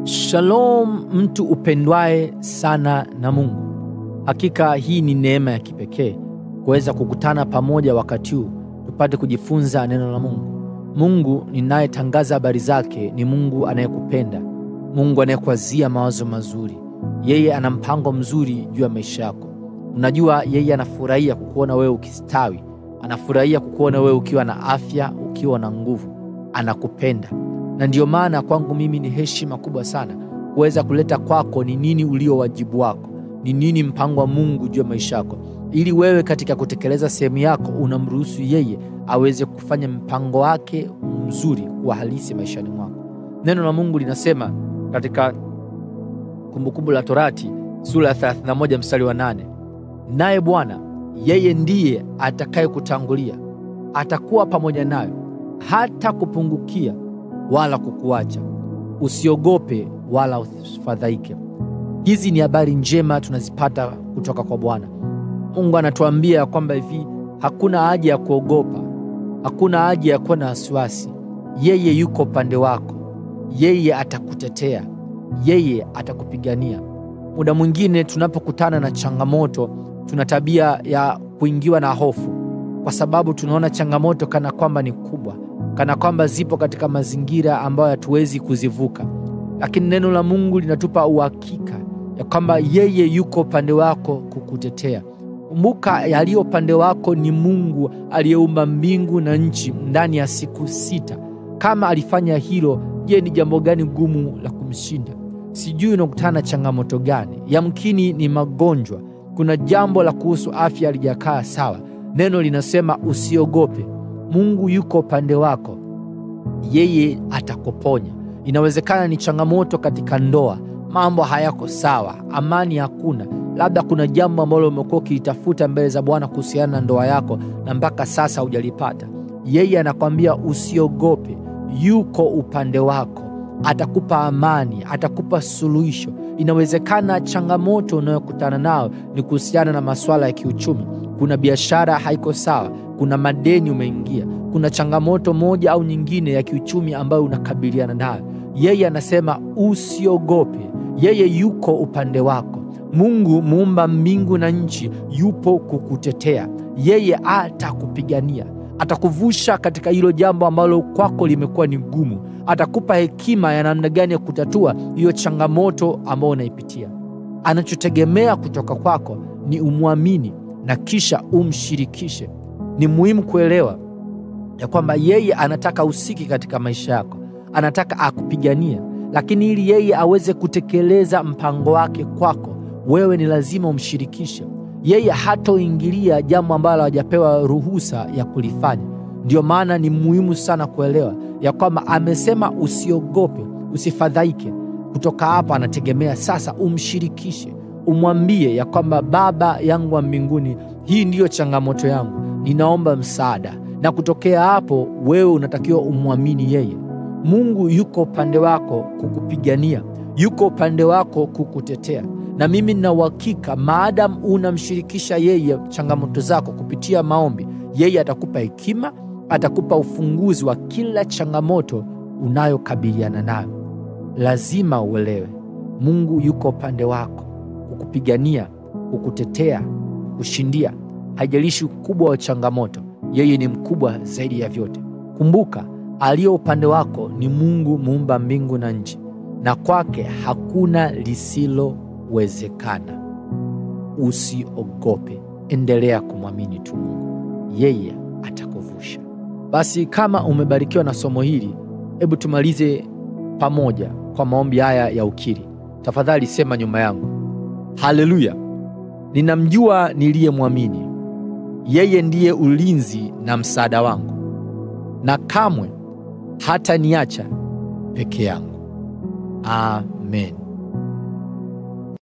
Shalom, mtu upendwae sana na Mungu. Hakika hii ni neema ya kipekee kuweza kukutana pamoja wakati huu tupate kujifunza neno la Mungu. Mungu ninayetangaza habari zake ni Mungu anayekupenda, Mungu anayekuwazia mawazo mazuri. Yeye ana mpango mzuri juu ya maisha yako. Unajua yeye anafurahia kukuona wewe ukistawi, anafurahia kukuona wewe ukiwa na afya, ukiwa na nguvu. Anakupenda. Na ndio maana kwangu mimi ni heshima kubwa sana kuweza kuleta kwako ni nini ulio wajibu wako, ni nini mpango wa Mungu juu ya maisha yako, ili wewe katika kutekeleza sehemu yako unamruhusu yeye aweze kufanya mpango wake mzuri kuwa halisi maishani mwako. Neno la Mungu linasema katika Kumbukumbu la Torati sura ya 31 mstari wa 8, naye Bwana yeye ndiye atakaye kutangulia, atakuwa pamoja nawe, hata kupungukia wala kukuacha. Usiogope wala usifadhaike. Hizi ni habari njema tunazipata kutoka kwa Bwana. Mungu anatuambia kwamba hivi hakuna haja ya kuogopa, hakuna haja ya kuwa na wasiwasi. Yeye yuko pande wako, yeye atakutetea, yeye atakupigania. Muda mwingine tunapokutana na changamoto, tuna tabia ya kuingiwa na hofu, kwa sababu tunaona changamoto kana kwamba ni kubwa, kana kwamba zipo katika mazingira ambayo hatuwezi kuzivuka. Lakini neno la Mungu linatupa uhakika ya kwamba yeye yuko pande wako kukutetea. Kumbuka yaliyo pande wako ni Mungu aliyeumba mbingu na nchi ndani ya siku 6. Kama alifanya hilo, je, ni jambo gani gumu la kumshinda? Sijui unakutana na changamoto gani. Yamkini ni magonjwa, kuna jambo la kuhusu afya halijakaa sawa. Neno linasema usiogope. Mungu yuko pande wako, yeye atakuponya. Inawezekana ni changamoto katika ndoa, mambo hayako sawa, amani hakuna. Labda kuna jambo ambalo umekuwa ukitafuta mbele za Bwana kuhusiana na ndoa yako na mpaka sasa hujalipata. Yeye anakuambia usiogope, yuko upande wako, atakupa amani, atakupa suluhisho. Inawezekana changamoto unayokutana nao ni kuhusiana na masuala ya kiuchumi. Kuna biashara haiko sawa, kuna madeni umeingia, kuna changamoto moja au nyingine ya kiuchumi ambayo unakabiliana nayo. Yeye anasema usiogope, yeye yuko upande wako. Mungu muumba mbingu na nchi yupo kukutetea. Yeye atakupigania, atakuvusha katika hilo jambo ambalo kwako limekuwa ni gumu. Atakupa hekima ya namna gani ya kutatua hiyo changamoto ambayo unaipitia. Anachotegemea kutoka kwako ni umwamini na kisha umshirikishe. Ni muhimu kuelewa ya kwamba yeye anataka usiki katika maisha yako, anataka akupigania. Lakini ili yeye aweze kutekeleza mpango wake kwako, wewe ni lazima umshirikishe. Yeye hatoingilia jambo ambalo hajapewa ruhusa ya kulifanya. Ndio maana ni muhimu sana kuelewa ya kwamba amesema usiogope, usifadhaike. Kutoka hapa anategemea sasa umshirikishe, umwambie ya kwamba Baba yangu wa mbinguni, hii ndiyo changamoto yangu, ninaomba msaada. Na kutokea hapo wewe unatakiwa umwamini yeye. Mungu yuko upande wako kukupigania, yuko upande wako kukutetea. Na mimi nina uhakika maadamu unamshirikisha yeye changamoto zako kupitia maombi, yeye atakupa hekima, atakupa ufunguzi wa kila changamoto unayokabiliana nayo. Lazima uelewe, Mungu yuko upande wako kukupigania, kukutetea, kushindia. Haijalishi ukubwa wa changamoto, yeye ni mkubwa zaidi ya vyote. Kumbuka, aliyo upande wako ni Mungu muumba mbingu na nchi, na kwake hakuna lisilowezekana. Usiogope, endelea kumwamini tu Mungu, yeye atakuvusha. Basi kama umebarikiwa na somo hili, hebu tumalize pamoja kwa maombi haya ya ukiri. Tafadhali sema nyuma yangu: haleluya, ninamjua niliyemwamini, yeye ndiye ulinzi na msaada wangu, na kamwe hata niacha peke yangu. Amen.